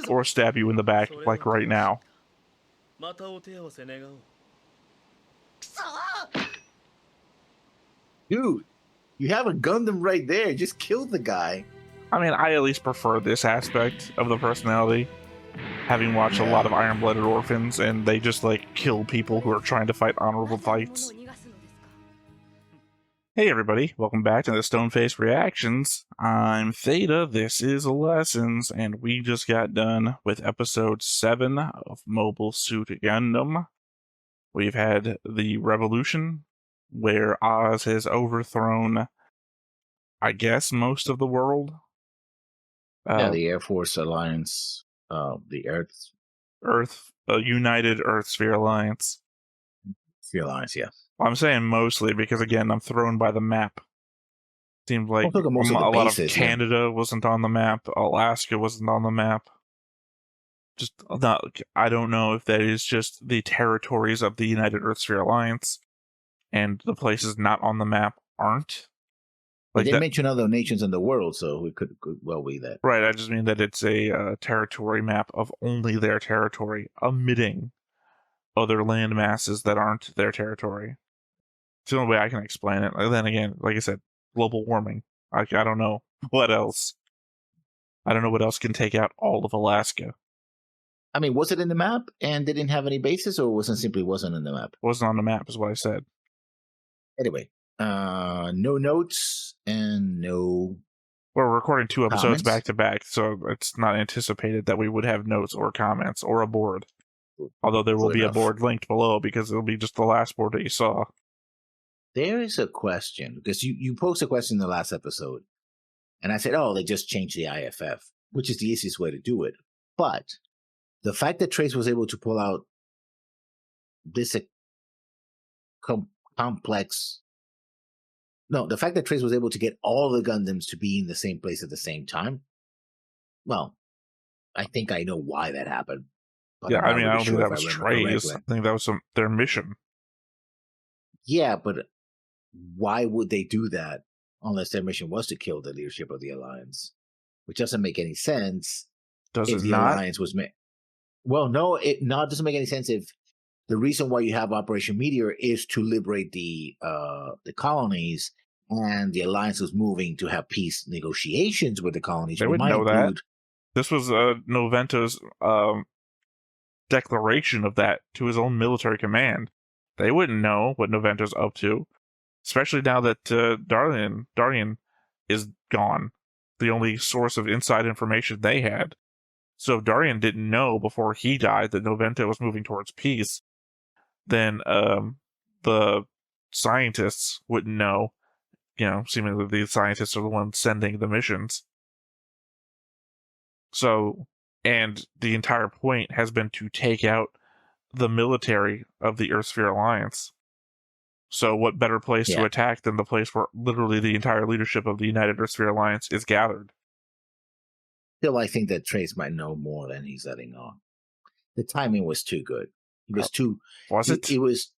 Or stab you in the back, like right now. Dude, you have a Gundam right there. Just kill the guy. I mean, I at least prefer this aspect of the personality. Having watched a lot of Iron-Blooded Orphans, and they just, like, kill people who are trying to fight honorable fights. Hey everybody, welcome back to the Stone-Faced Reactions. I'm Theta, this is Lessons, and we just got done with episode 7 of Mobile Suit Gundam. We've had the Revolution, where Oz has overthrown, I guess, most of the world. The Air Force Alliance, the United Earth Sphere Alliance. Sphere Alliance, yeah. Well, I'm saying mostly because, again, I'm thrown by the map. Seems like a lot of Canada wasn't on the map, Alaska wasn't on the map. Just not, I don't know if that is just the territories of the United Earth Sphere Alliance, and the places not on the map aren't. Like they mention other nations in the world, so it could well be that. Right, I just mean that it's a territory map of only their territory, omitting other land masses that aren't their territory. It's the only way I can explain it. And then again, like I said, global warming. I don't know what else. I don't know what else can take out all of Alaska. I mean, was it in the map and they didn't have any bases, or wasn't in the map? Wasn't on the map is what I said. Anyway. No notes and no. We're recording 2 episodes comments. Back to back, so it's not anticipated that we would have notes or comments or a board. Although there will be a board linked below because it'll be just the last board that you saw. There is a question because you posed a question in the last episode, and I said, "Oh, they just changed the IFF, which is the easiest way to do it." But the fact that Treize was able to pull out this complex. No, the fact that Treize was able to get all the Gundams to be in the same place at the same time, well, I think I know why that happened. Yeah, I mean, I don't think that was Treize. I think that was their mission. Yeah, but why would they do that unless their mission was to kill the leadership of the Alliance? Which doesn't make any sense. Does it not? Alliance was well, no, it doesn't make any sense if the reason why you have Operation Meteor is to liberate the colonies, and the Alliance was moving to have peace negotiations with the colonies. They would know that. This was Novento's declaration of that to his own military command. They wouldn't know what Novento's up to, especially now that Darien is gone. The only source of inside information they had. So if Darien didn't know before he died that Novento was moving towards peace, then the scientists wouldn't know. You know, seemingly the scientists are the ones sending the missions. So, and the entire point has been to take out the military of the Earth Sphere Alliance. So what better place to attack than the place where literally the entire leadership of the United Earth Sphere Alliance is gathered? Still, I think that Treize might know more than he's letting on. The timing was too good. It was too... Was it? It was...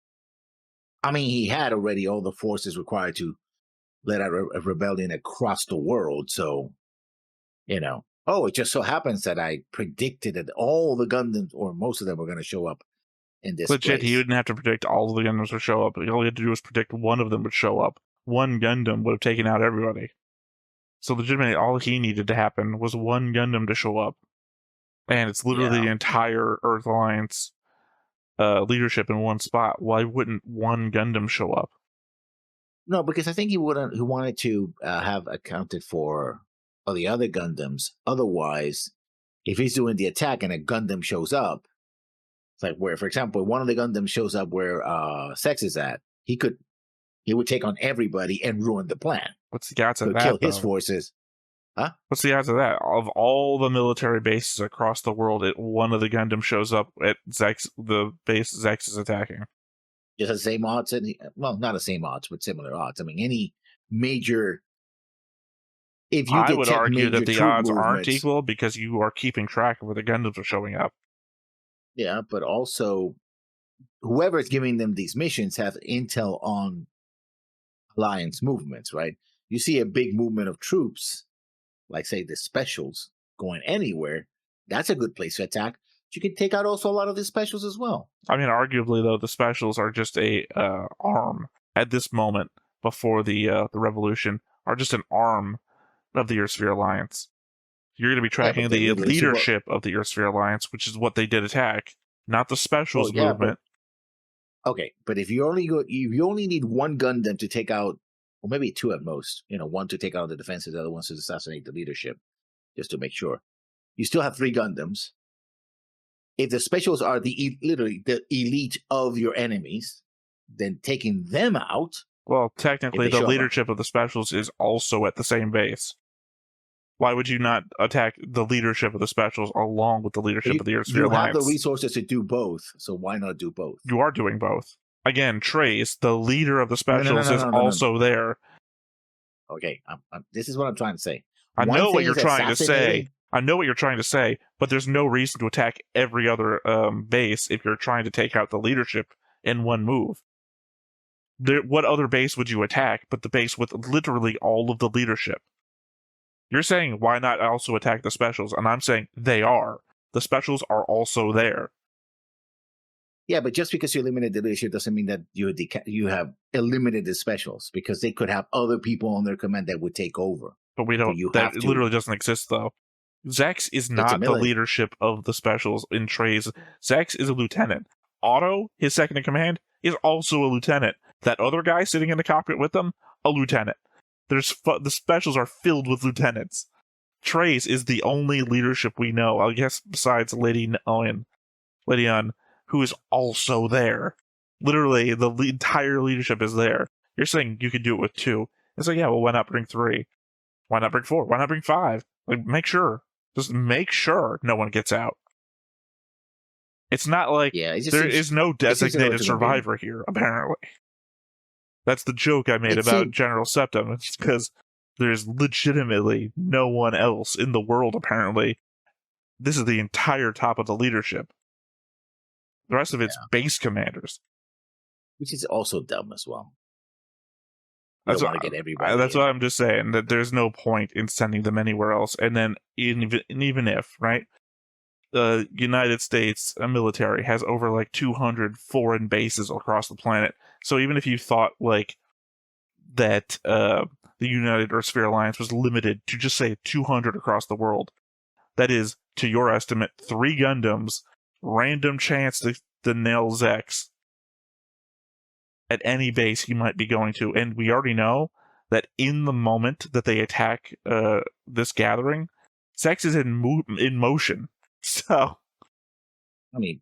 I mean, he had already all the forces required to let out a rebellion across the world, so, you know. Oh, it just so happens that I predicted that all the Gundams, or most of them, were going to show up in this Legit, place. he didn't have to predict all of the Gundams would show up. All he had to do was predict one of them would show up. One Gundam would have taken out everybody. So legitimately, all he needed to happen was one Gundam to show up. And it's literally the entire Earth Alliance leadership in one spot. Why wouldn't one Gundam show up? No, because I think he wanted to have accounted for all the other Gundams. Otherwise, if he's doing the attack and a Gundam shows up, it's like where, for example, one of the Gundams shows up where Sex is at, he would take on everybody and ruin the plan. What's the odds of that? Kill his forces. Huh? What's the odds of that? Of all the military bases across the world, one of the Gundam shows up at the base Zex is attacking. Just the same odds, well, not the same odds, but similar odds. I mean, any major. If you I would argue that the odds aren't equal because you are keeping track of where the Gundams are showing up. Yeah, but also, whoever is giving them these missions has intel on Alliance movements, right? You see a big movement of troops, like say the specials going anywhere, that's a good place to attack. You can take out also a lot of the specials as well. I mean, arguably though, the specials are just a arm at this moment before the revolution, are just an arm of the Earthsphere Alliance. You're going to be tracking the leadership of the Earthsphere Alliance, which is what they did attack, not the specials movement. Okay, but if you only need one Gundam to take out, or maybe two at most, one to take out the defenses, the other ones to assassinate the leadership, just to make sure. You still have 3 Gundams. If the specials are literally the elite of your enemies, then taking them out. Well, technically, the leadership of the specials is also at the same base. Why would you not attack the leadership of the specials along with the leadership of the Earthsphere Alliance? You have the resources to do both, so why not do both? You are doing both. Again, Treize, the leader of the specials, is also there. Okay, this is what I'm trying to say. I know what you're trying to say, but there's no reason to attack every other base if you're trying to take out the leadership in one move. What other base would you attack but the base with literally all of the leadership? You're saying, why not also attack the specials? And I'm saying, they are. The specials are also there. Yeah, but just because you eliminated the leadership doesn't mean that you have eliminated the specials, because they could have other people on their command that would take over. But we don't. That literally doesn't exist, though. Zex is not the leadership of the specials in Treize. Zex is a lieutenant. Otto, his second in command, is also a lieutenant. That other guy sitting in the cockpit with them, a lieutenant. The specials are filled with lieutenants. Treize is the only leadership we know, I guess, besides Lady Un, who is also there. Literally, the entire leadership is there. You're saying you could do it with 2. It's like, yeah, well, why not bring 3? Why not bring 4? Why not bring 5? Like, make sure. Just make sure no one gets out. It's not like there is no designated survivor here, apparently. That's the joke I made about General Septum. It's because there's legitimately no one else in the world, apparently. This is the entire top of the leadership. The rest of it's base commanders. Which is also dumb as well. That's what I'm just saying, that there's no point in sending them anywhere else. And then even if, right, the United States military has over like 200 foreign bases across the planet. So even if you thought like that the United Earthsphere Alliance was limited to just say 200 across the world, that is, to your estimate, 3 Gundams, random chance to nail Zex at any base he might be going to. And we already know that in the moment that they attack this gathering, Zex is in motion. So, I mean,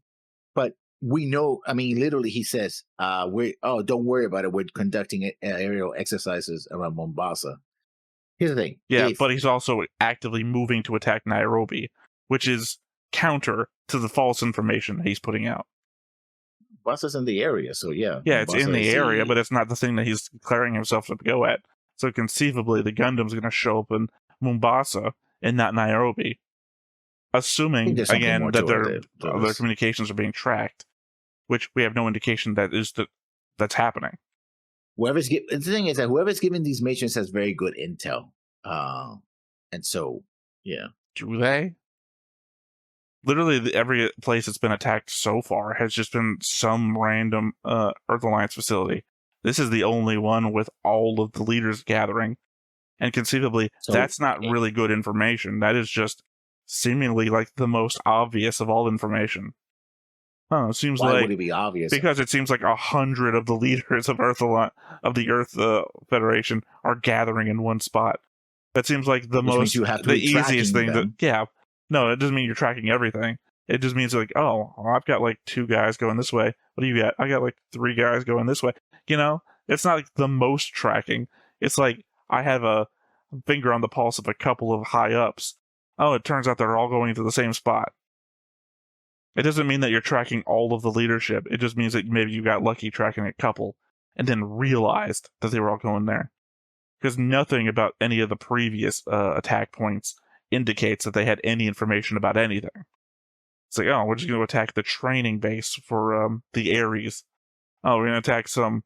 but we know, literally he says, don't worry about it. We're conducting aerial exercises around Mombasa. Here's the thing. Yeah, but he's also actively moving to attack Nairobi, which is counter to the false information that he's putting out. Mombasa's in the area, so yeah. Yeah, Mombasa, it's in the area, but it's not the thing that he's declaring himself to go at. So conceivably, the Gundam's going to show up in Mombasa and not Nairobi. Assuming, again, that their communications are being tracked, which we have no indication that's happening. The thing is that whoever's giving these missions has very good intel. And so, yeah. Do they? Literally, every place that's been attacked so far has just been some random Earth Alliance facility. This is the only one with all of the leaders gathering. And conceivably, that's not really good information. That is just seemingly like the most obvious of all information. It seems Why would it be obvious? Because it seems like 100 of the leaders of the Earth Federation are gathering in one spot. That seems like the easiest thing. No, it doesn't mean you're tracking everything. It just means like, I've got like 2 guys going this way. What do you got? I got like 3 guys going this way. It's not like the most tracking. It's like I have a finger on the pulse of a couple of high ups. Oh, it turns out they're all going to the same spot. It doesn't mean that you're tracking all of the leadership. It just means that maybe you got lucky tracking a couple and then realized that they were all going there. Because nothing about any of the previous attack points indicates that they had any information about anything. It's like, we're just going to attack the training base for the Ares. We're going to attack some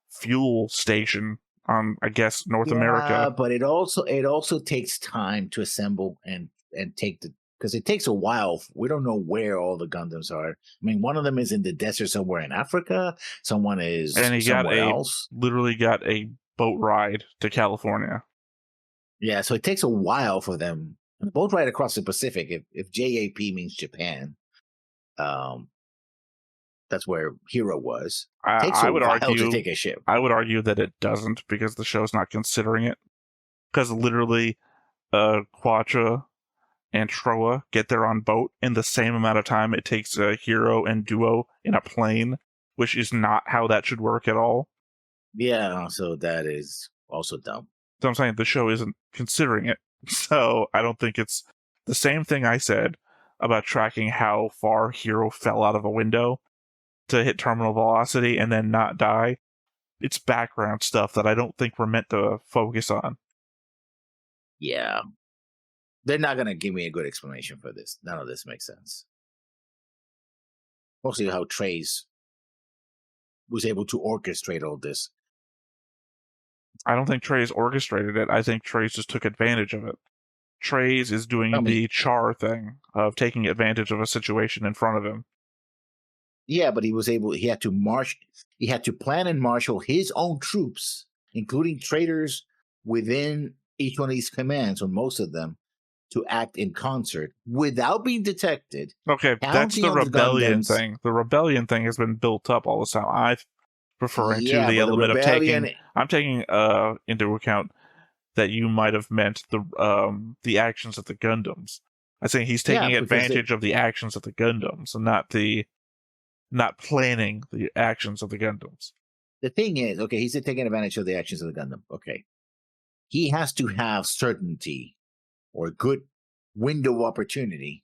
fuel station on, I guess, North America. But it also takes time to assemble and and take the, because it takes a while. We don't know where all the Gundams are. I mean, one of them is in the desert somewhere in Africa. Someone is And he somewhere else. literally got a boat ride to California. Yeah, so it takes a while for them. And the boat ride across the Pacific, if JAP means Japan, that's where Hero was. It takes a while to take a ship. I would argue that it doesn't, because the show's not considering it. Because literally, Quatra and Troa get there on boat in the same amount of time it takes Hero and Duo in a plane, which is not how that should work at all. Yeah, so that is also dumb. So I'm saying the show isn't considering it. So I don't think it's the same thing I said about tracking how far Hero fell out of a window to hit terminal velocity and then not die. It's background stuff that I don't think we're meant to focus on. Yeah. They're not going to give me a good explanation for this. None of this makes sense. Mostly how Treize was able to orchestrate all this. I don't think Treize orchestrated it. I think Treize just took advantage of it. Treize is doing the Char thing of taking advantage of a situation in front of him. Yeah, but he had to plan and marshal his own troops, including traitors within each one of these commands, or most of them, to act in concert without being detected. Okay, that's the rebellion thing. The rebellion thing has been built up all the time. I'm referring to the element of taking. I'm taking into account that you might have meant the actions of the Gundams. I think he's taking advantage of the actions of the Gundams, and not planning the actions of the Gundams. The thing is, okay, he's taking advantage of the actions of the Gundam. Okay, he has to have certainty or a good window of opportunity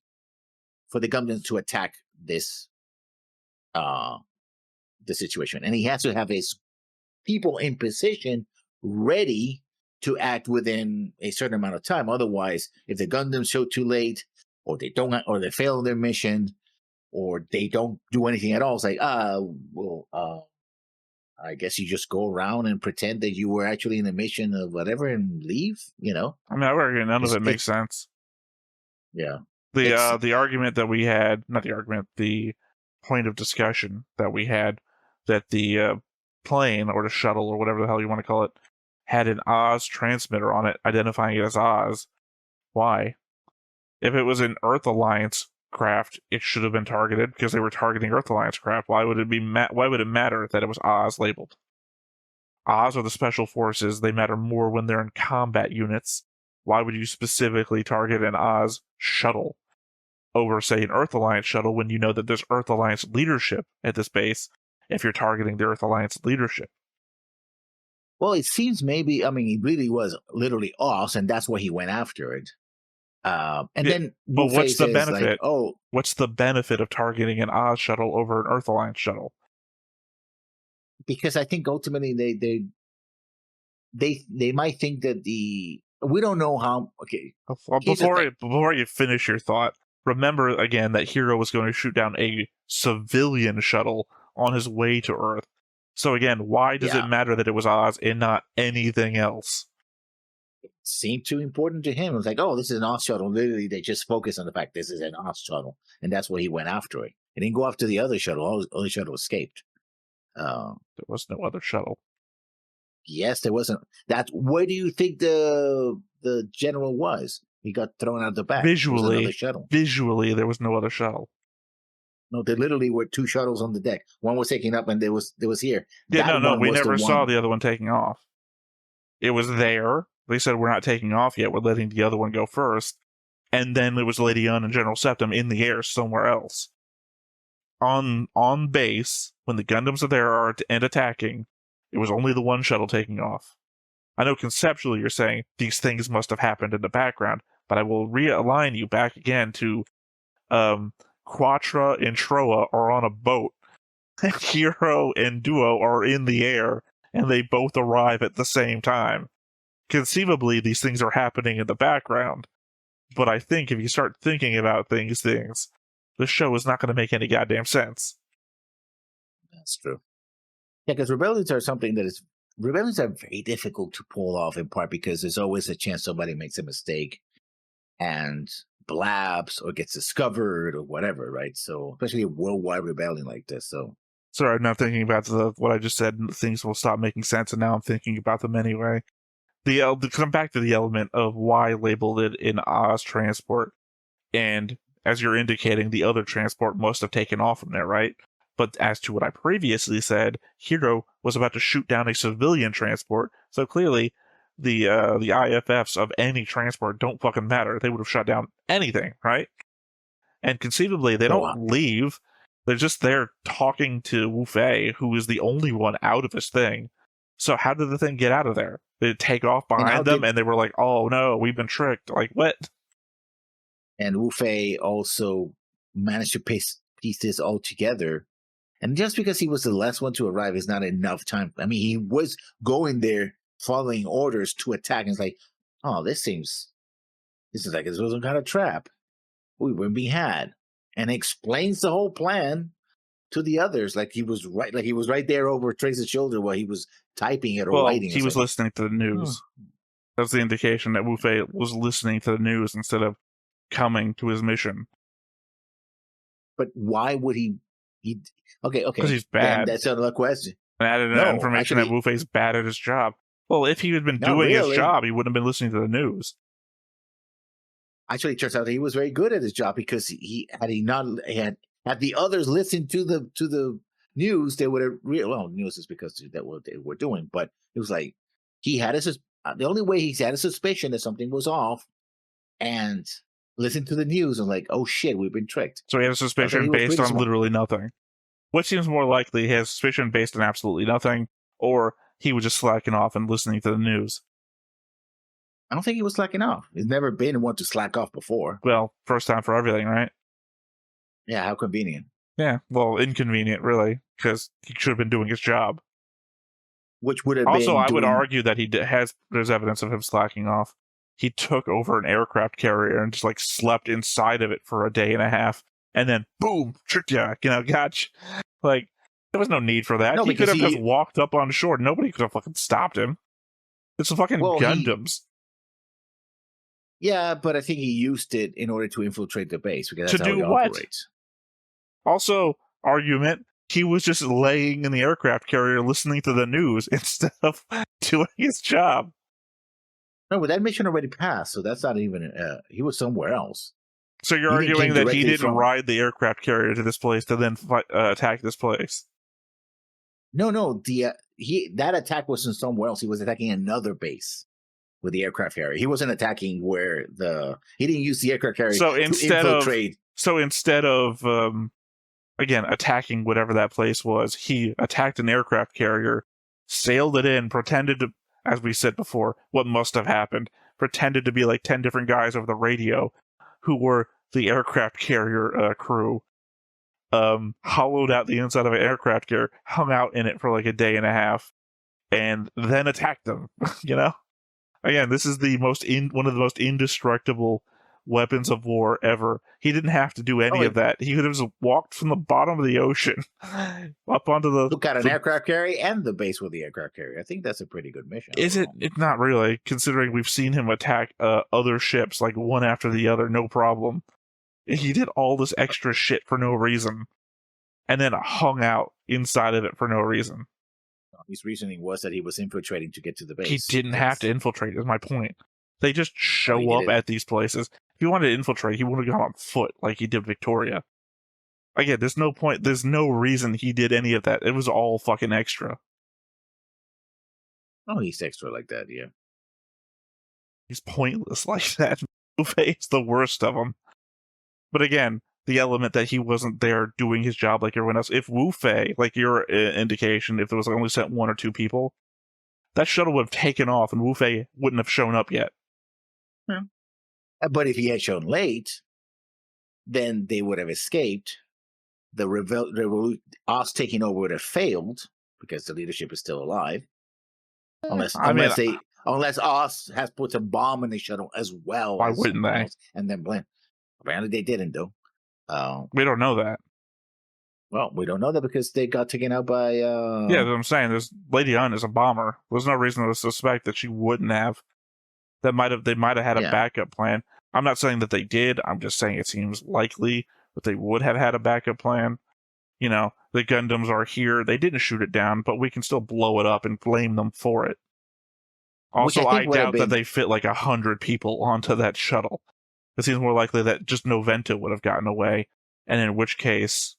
for the Gundams to attack this the situation, and he has to have his people in position ready to act within a certain amount of time. Otherwise, if the Gundams show too late, or they don't, or they fail their mission, or they don't do anything at all, it's like, I guess you just go around and pretend that you were actually in a mission of whatever and leave, you know? I mean, I reckon none of it makes sense. Yeah. The argument that we had, not the argument, the point of discussion that we had, that the plane or the shuttle or whatever the hell you want to call it had an Oz transmitter on it, identifying it as Oz. Why? If it was an Earth Alliance craft, it should have been targeted because they were targeting Earth Alliance craft. Why would it be? Why would it matter that it was Oz labeled? Oz are the special forces. They matter more when they're in combat units. Why would you specifically target an Oz shuttle over, say, an Earth Alliance shuttle when you know that there's Earth Alliance leadership at this base if you're targeting the Earth Alliance leadership? Well, it seems maybe, I mean, he really was literally Oz, and that's why he went after it. Then, but what's the benefit? Like, what's the benefit of targeting an Oz shuttle over an Earth Alliance shuttle? Because I think ultimately they might think that we don't know how. Okay, well, before you finish your thought, remember again that Hero was going to shoot down a civilian shuttle on his way to Earth. So again, why does it matter that it was Oz and not anything else? It seemed too important to him. It was like, oh, this is an Oz shuttle. Literally, they just focus on the fact this is an Oz shuttle, and that's why he went after it. He didn't go after the other shuttle. All the other shuttle escaped. There was no other shuttle. Yes, there wasn't. Where do you think the general was? He got thrown out the back. Visually, there was no other shuttle. No, there literally were two shuttles on the deck. One was taking up, and there was here. Yeah, we never saw the other one taking off. It was there. They said, we're not taking off yet. We're letting the other one go first. And then it was Lady Une and General Septim in the air somewhere else. On base, when the Gundams are there and attacking, it was only the one shuttle taking off. I know conceptually you're saying these things must have happened in the background, but I will realign you back again to Quatra and Troa are on a boat. Hero and Duo are in the air, and they both arrive at the same time. Conceivably, these things are happening in the background, but I think if you start thinking about things, the show is not going to make any goddamn sense. That's true. Yeah, because rebellions are very difficult to pull off, in part because there's always a chance somebody makes a mistake, but blabs or gets discovered or whatever, right? So especially a worldwide rebellion like this. So Sorry, I'm not thinking about what I just said. And things will stop making sense, and now I'm thinking about them anyway. To come back to the element of why labeled it in Oz transport, and as you're indicating, the other transport must have taken off from there, right? But as to what I previously said, Hero was about to shoot down a civilian transport, so clearly the IFFs of any transport don't fucking matter. They would have shot down anything, right? And conceivably, they so don't leave. They're just there talking to Wu Fei, who is the only one out of this thing. So how did the thing get out of there? Did it take off behind them, and they were like, "Oh no, we've been tricked." Like what? And Wu Fei also managed to piece this all together. And just because he was the last one to arrive is not enough time. I mean, he was going there following orders to attack. And it's like, oh, this is like this was some kind of trap. We were being had. And explains the whole plan to the others, like he was right there over Treize's shoulder while he was typing it or writing. He was listening to the news. Oh. That's the indication that Wu Fei was listening to the news instead of coming to his mission. But why would he? Okay. Because he's bad. That's another question. Added information that Wu Fei's bad at his job. Well, if he had been doing his job, he wouldn't have been listening to the news. Actually, it turns out that he was very good at his job because had the others listened to the news, they would have news is because that's what they were doing. But it was like he had the only way he had a suspicion that something was off, and listened to the news and like, oh shit, we've been tricked. So he had a suspicion based on literally nothing. What seems more likely? He has suspicion based on absolutely nothing, or he was just slacking off and listening to the news. I don't think he was slacking off. He's never been one to slack off before. Well, first time for everything, right? Yeah, how convenient. Yeah, well, inconvenient, really, because he should have been doing his job. Which would have also, I would argue that there's evidence of him slacking off. He took over an aircraft carrier and just like slept inside of it for a day and a half, and then boom, tricked ya, gotcha. Like, there was no need for that. He could have just walked up on shore. Nobody could have fucking stopped him. It's the fucking Gundams. Yeah, but I think he used it in order to infiltrate the base because that's how he operates. Also, argument, he was just laying in the aircraft carrier listening to the news instead of doing his job. No, but that mission already passed, so that's not even... he was somewhere else. So you're arguing that he didn't ride the aircraft carrier to this place to then attack this place? No. That attack wasn't somewhere else. He was attacking another base with the aircraft carrier. He wasn't attacking where he didn't use the aircraft carrier to infiltrate. So instead of, again, attacking whatever that place was, he attacked an aircraft carrier, sailed it in, pretended to, as we said before, what must have happened, pretended to be like 10 different guys over the radio who were the aircraft carrier crew, hollowed out the inside of an aircraft carrier, hung out in it for like a day and a half, and then attacked them, Again, this is one of the most indestructible weapons of war ever. He didn't have to do any of that. He could have just walked from the bottom of the ocean up onto look at an aircraft carrier and the base with the aircraft carrier. I think that's a pretty good mission. Is it? It's not really, considering we've seen him attack other ships like one after the other, no problem. He did all this extra shit for no reason, and then hung out inside of it for no reason. His reasoning was that he was infiltrating to get to the base. He didn't have to infiltrate, is my point. They just show up at these places. If he wanted to infiltrate, he would have gone on foot like he did Victoria. Again, there's no point, there's no reason he did any of that. It was all fucking extra. Oh, he's extra like that, yeah. He's pointless like that. Wu Fei's the worst of them. But again, the element that he wasn't there doing his job like everyone else. If Wu Fei, like your indication, if there was only sent 1 or 2 people, that shuttle would have taken off and Wu Fei wouldn't have shown up yet. Yeah. But if he had shown late, then they would have escaped. The Oz taking over would have failed because the leadership is still alive. Unless Oz has put a bomb in the shuttle as well. Why wouldn't they? And then blame. Apparently they didn't, though. We don't know that. Well, we don't know that because they got taken out by... Yeah, that's what I'm saying. Lady Hun is a bomber. There's no reason to suspect that she wouldn't have. They might have had a backup plan. I'm not saying that they did. I'm just saying it seems likely that they would have had a backup plan. You know, the Gundams are here. They didn't shoot it down, but we can still blow it up and blame them for it. Which I Also, think I would have doubt that been. they fit like 100 people onto that shuttle. It seems more likely that just Noventa would have gotten away, and in which case,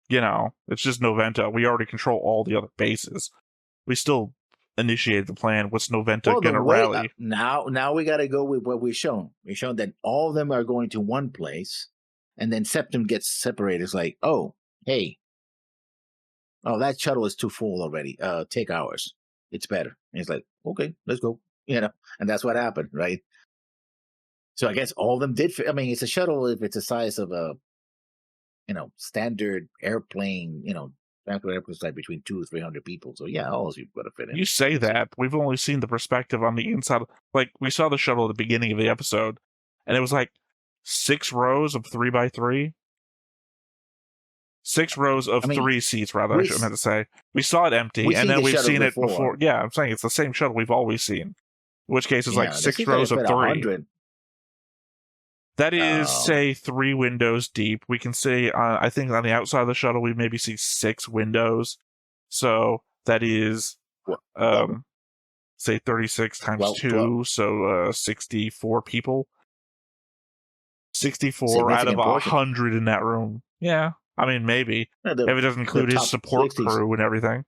you know, it's just Noventa. We already control all the other bases. We still initiated the plan. What's Noventa Well, the gonna way rally? now we got to go with what we've shown. We've shown that all of them are going to one place, and then Septum gets separated. It's like, oh, hey, oh, that shuttle is too full already. Take ours. It's better. And it's like, okay, let's go. You know, and that's what happened, right? So I guess all of them did fit. I mean, it's a shuttle if it's the size of a, standard airplane. Standard airplane's like between 200 to 300 people. So yeah, all of you got to fit in. You say that, but we've only seen the perspective on the inside. Like, we saw the shuttle at the beginning of the episode, and it was like 6 rows of 3x3. 6 rows of 3 seats, rather, I meant to say. We saw it empty, and then we've seen it before. Yeah, I'm saying it's the same shuttle we've always seen. In which case, it's like 6 rows of 3. 100. That is, say, 3 windows deep. We can say, I think on the outside of the shuttle, we maybe see 6 windows. So that is, say, 36 times 2, so 64 people. 64 out of 100 in that room. Yeah, I mean, maybe. If it doesn't include his support crew and everything.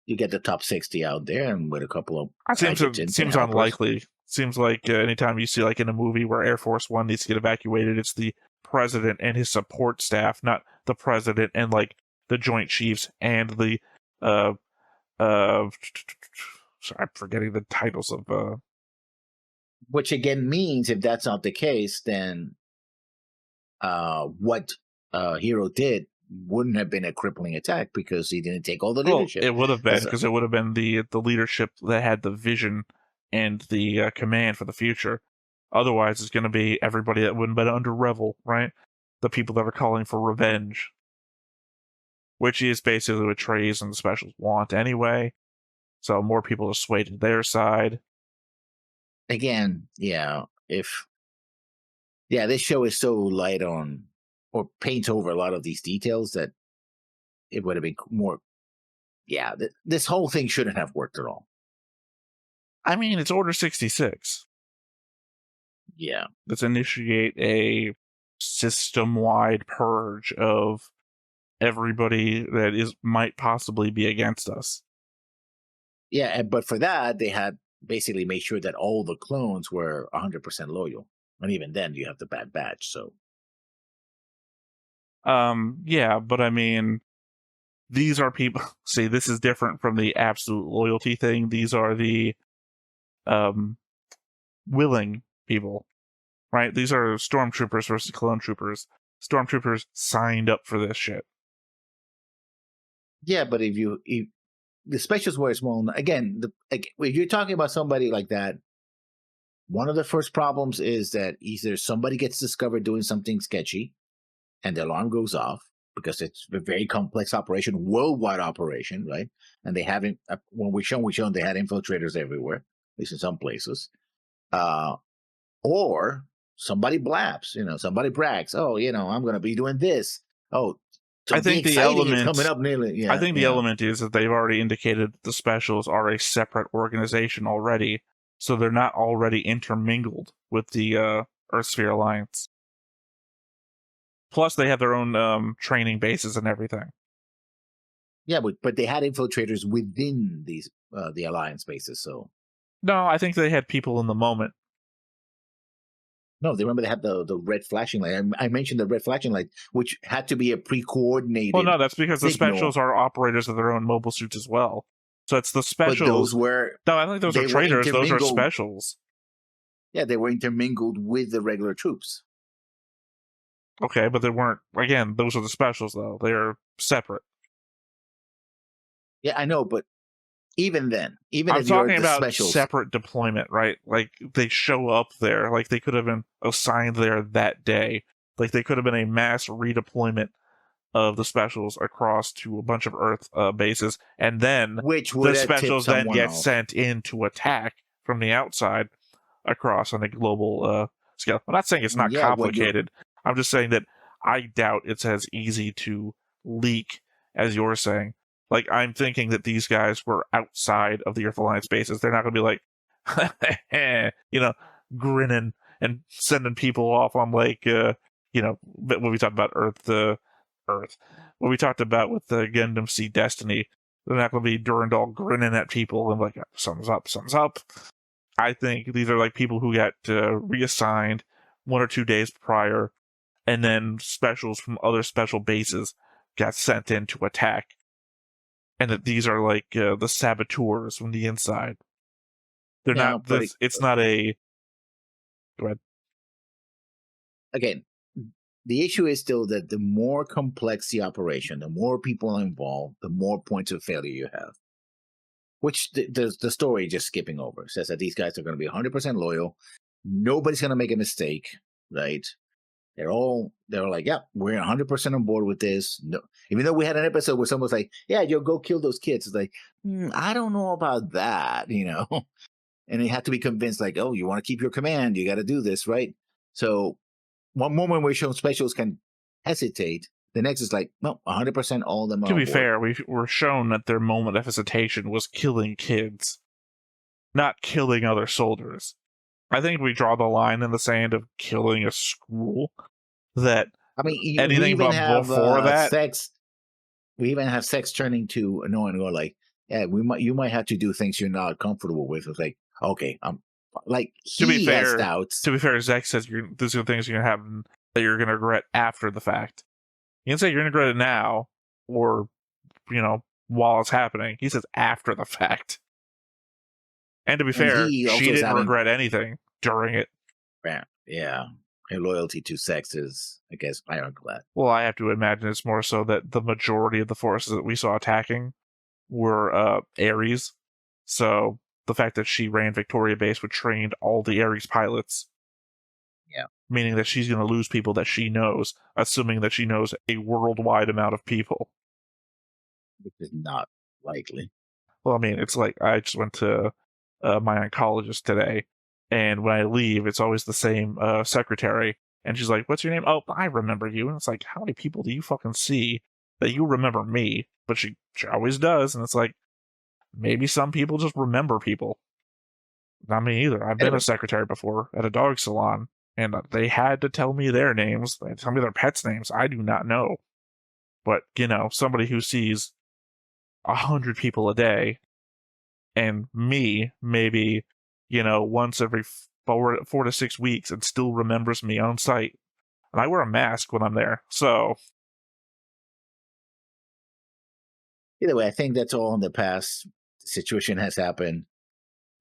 You get the top 60 out there, and with a couple of... It seems unlikely. Seems like anytime you see, like in a movie where Air Force One needs to get evacuated, it's the president and his support staff, not the president and like the Joint Chiefs and the sorry, I'm forgetting the titles of Which again means, if that's not the case, then what Hero did wouldn't have been a crippling attack because he didn't take all the leadership. It would have been, because it would have been the leadership that had the vision and the command for the future. Otherwise, it's going to be everybody that wouldn't have been under Revel, right? The people that are calling for revenge. Which is basically what Treize and the Specials want anyway. So more people are swayed to their side. Again, yeah, this show is so light on, or paints over a lot of these details that it would have been more, this whole thing shouldn't have worked at all. I mean, it's Order 66. Yeah. Let's initiate a system-wide purge of everybody that might possibly be against us. Yeah, but for that, they had basically made sure that all the clones were 100% loyal. And even then, you have the Bad Batch, so... Yeah, but I mean, these are people... See, this is different from the absolute loyalty thing. These are the willing people, right? These are stormtroopers versus clone troopers. Stormtroopers signed up for this shit. Yeah, but if the specials were small, again, if you're talking about somebody like that, one of the first problems is that either somebody gets discovered doing something sketchy and the alarm goes off, because it's a very complex operation, worldwide operation, right? And they haven't, when we shown they had infiltrators everywhere, at least in some places. Or somebody blabs, somebody brags, oh, I'm going to be doing this. Oh, I think the element coming up nearly. Yeah, I think the element is that they've already indicated the Specials are a separate organization already, so they're not already intermingled with the Earthsphere Alliance. Plus, they have their own training bases and everything. Yeah, but they had infiltrators within these the Alliance bases, so... No, I think they had people in the moment. No, they had the red flashing light. I mentioned the red flashing light, which had to be a pre-coordinated... Well, no, that's because the Specials are operators of their own mobile suits as well. So it's the Specials... But those were... No, I think those are traitors. Those are Specials. Yeah, they were intermingled with the regular troops. Okay, but they weren't... Again, those are the Specials, though. They're separate. Yeah, I know, but even then, I'm talking about separate deployment, right? Like, they show up there. Like, they could have been assigned there that day. Like, they could have been a mass redeployment of the Specials across to a bunch of Earth bases, and then the Specials then get sent in to attack from the outside. across on a global scale. I'm not saying it's not Yeah, complicated. I'm just saying that I doubt it's as easy to leak as you're saying. Like, I'm thinking that these guys were outside of the Earth Alliance bases. They're not going to be like, grinning and sending people off on like, when we talked about Earth, what we talked about with the Gundam Seed Destiny, they're not going to be Durandal grinning at people and like, something's up, something's up. I think these are like people who got reassigned 1 or 2 days prior, and then specials from other special bases got sent in to attack. And that these are like the saboteurs from the inside. They're not. It's not a. Go ahead. Again, the issue is still that the more complex the operation, the more people involved, the more points of failure you have. Which the story just skipping over says that these guys are going to be 100% loyal. Nobody's going to make a mistake, right? They're like, yeah, we're 100% on board with this. No, even though we had an episode where someone was like, yeah, you'll go kill those kids. It's like, I don't know about that, And they have to be convinced, like, oh, you want to keep your command, you got to do this, right? So one moment where shown specials can hesitate, the next is like, no, 100% all of them are To on be board. fair, we were shown that their moment of hesitation was killing kids, not killing other soldiers. I think we draw the line in the sand of killing a school. That anything but before that, sex. We even have sex turning to annoying, or like, yeah, you might have to do things you're not comfortable with. It's like, okay, like, to be fair, doubts. To be fair, Zach says these are things you're gonna have that you're gonna regret after the fact. You can say you're gonna regret it now, or while it's happening. He says after the fact. And to be fair, she didn't regret anything during it. Yeah. Her loyalty to sex is, I guess, ironclad. Well, I have to imagine it's more so that the majority of the forces that we saw attacking were Ares. So the fact that she ran Victoria Base, which trained all the Ares pilots, meaning that she's going to lose people that she knows, assuming that she knows a worldwide amount of people. Which is not likely. Well, I mean, it's like I just went to my oncologist today, and when I leave, it's always the same secretary. And she's like, what's your name? Oh, I remember you. And it's like, how many people do you fucking see that you remember me? But she always does. And it's like, maybe some people just remember people. Not me either. I've been a secretary before at a dog salon, and they had to tell me their names. They tell me their pets' names. I do not know. But, somebody who sees 100 people a day, and me, maybe, once every 4 to 6 weeks, and still remembers me on site. And I wear a mask when I'm there, so. Either way, I think that's all in the past. The situation has happened.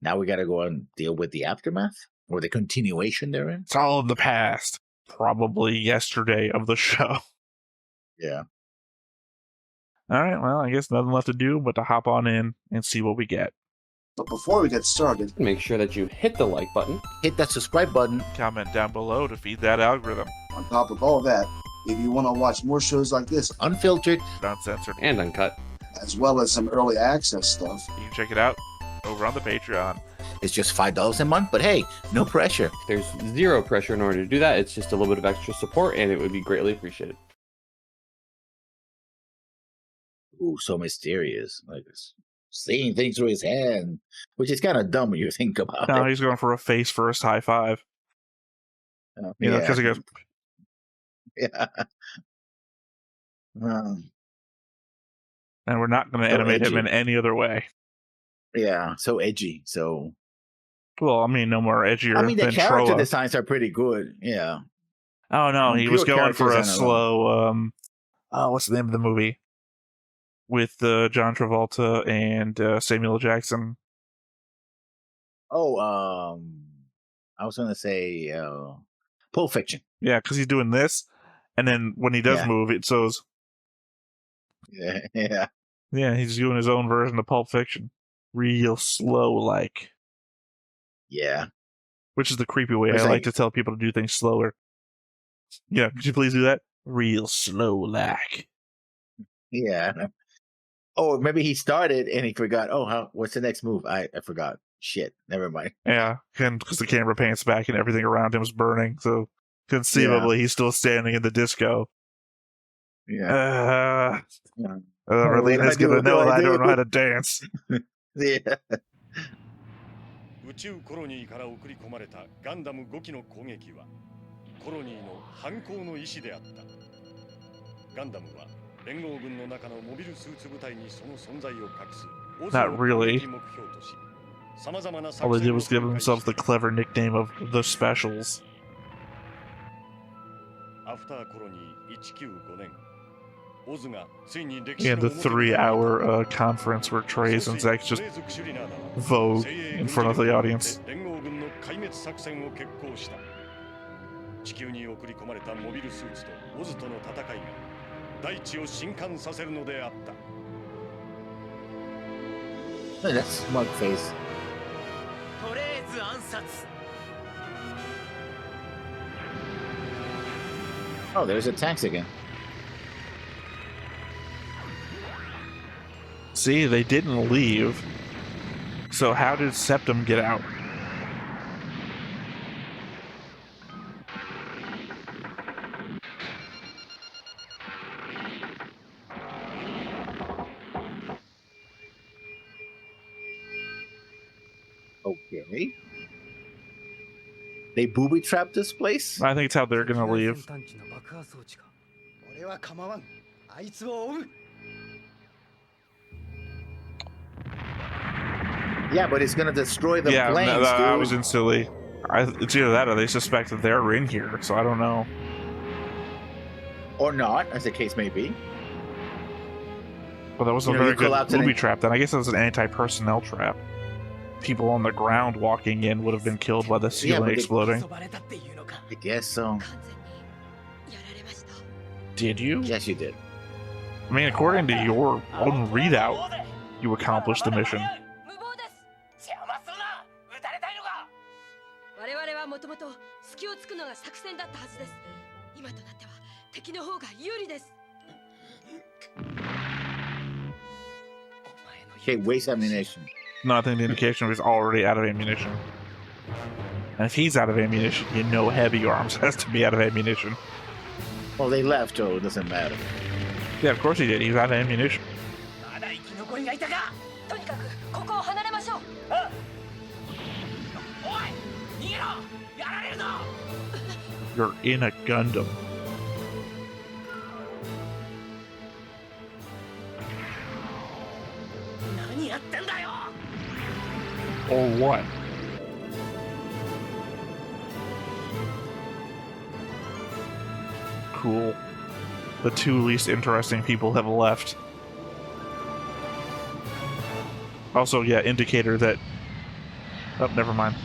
Now we got to go and deal with the aftermath or the continuation therein. It's all in the past. Probably yesterday of the show. Yeah. All right, well, I guess nothing left to do but to hop on in and see what we get. But before we get started, make sure that you hit the like button, hit that subscribe button, comment down below to feed that algorithm. On top of all that, if you want to watch more shows like this, unfiltered, uncensored, and uncut, as well as some early access stuff, you can check it out over on the Patreon. It's just $5 a month, but hey, no pressure. There's zero pressure in order to do that. It's just a little bit of extra support, and it would be greatly appreciated. Ooh, so mysterious. Like seeing things through his hand, which is kind of dumb when you think about it. No, he's going for a face first high five. Because he goes. Yeah. And we're not going to animate him in any other way. Yeah, so edgy. So. Well, I mean, no more edgier. I mean, the character Troa. designs are pretty good. Yeah. Oh no, he was going for a slow. What's the name of the movie? With John Travolta and Samuel L. Jackson. Oh, I was going to say Pulp Fiction. Yeah, because he's doing this, and then when he does move, it shows. Yeah. Yeah, he's doing his own version of Pulp Fiction. Real slow, like. Yeah. Which is the creepy way I like to tell people to do things slower. Yeah, could you please do that? Real slow, like. Yeah. Oh, maybe he started and he forgot. Oh, what's the next move? I forgot. shit, never mind. Yeah, because the camera pans back and everything around him is burning, so conceivably he's still standing in the disco. Yeah. Merlina's gonna know that I don't know how to dance. Yeah. 宇宙コロニーから送り込まれたガンダム5機の攻撃はコロニーの反抗の意思であった。ガンダムは連合軍の中のモビルスーツ部隊にその存在を隠す。Not really. 目標とし、様々な All they did was give themselves the clever nickname of the Specials. アフターコロニー195年。 And the 3-hour conference where Treize and Zex just vogue in front of the audience. 地球に送り込まれたモビルスーツとオズとの戦いが大地を震撼させるのであった。 That's smug face. トレーズ暗殺。 Oh, there's a tanks again. See, they didn't leave. So how did Septum get out? Okay. They booby trapped this place? I think it's how they're gonna leave. Yeah, but it's gonna destroy the Yeah, planes, no, dude. I was instantly. It's either that or they suspect that they're in here, so I don't know. Or not, as the case may be. Well, that was a very good booby trap then. I guess it was an anti-personnel trap. People on the ground walking in would have been killed by the ceiling exploding. I guess so. Did you? Yes, you did. I mean, according to your own readout, you accomplished the mission. 我々はもともと隙をつくのが作戦だったはずです。今となっては敵の方が有利です。 Okay, waste ammunition. No, I think the indication was already out of ammunition. And if he's out of ammunition, you know heavy arms has to be out of ammunition. Well, they left, so it doesn't matter. Yeah, of course he did. He's out of ammunition. まだ生き残りがいたか。とにかくここを離れましょう。おい、逃げろ。やられるぞ。 You're in a Gundam. Or what? Cool. The two least interesting people have left. Also, yeah, indicator that... Oh, never mind.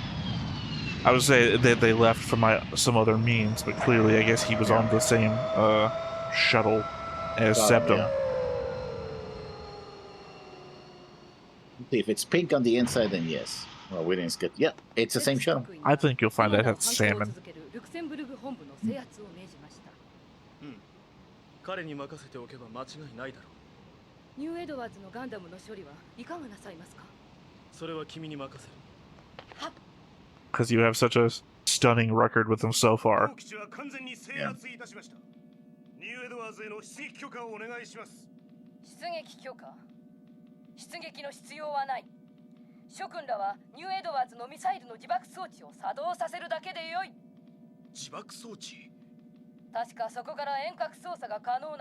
I would say that they left from some other means, but clearly I guess he was on the same shuttle as Septum. Yeah. If it's pink on the inside, then yes. Well, we didn't skip. Yep, it's the same shuttle. I think you'll find that has salmon. 彼に任せておけば間違いないだろう。ニューエドワーズのガンダムの処理はいかがなさいますか。それは君に任せる。 Because you have such a stunning record with them so far. Yeah. ニューエドワーズへの出撃許可をお願いします。出撃許可。出撃の必要はない。諸君らはニューエドワーズのミサイルの自爆装置を作動させるだけでよい。自爆装置。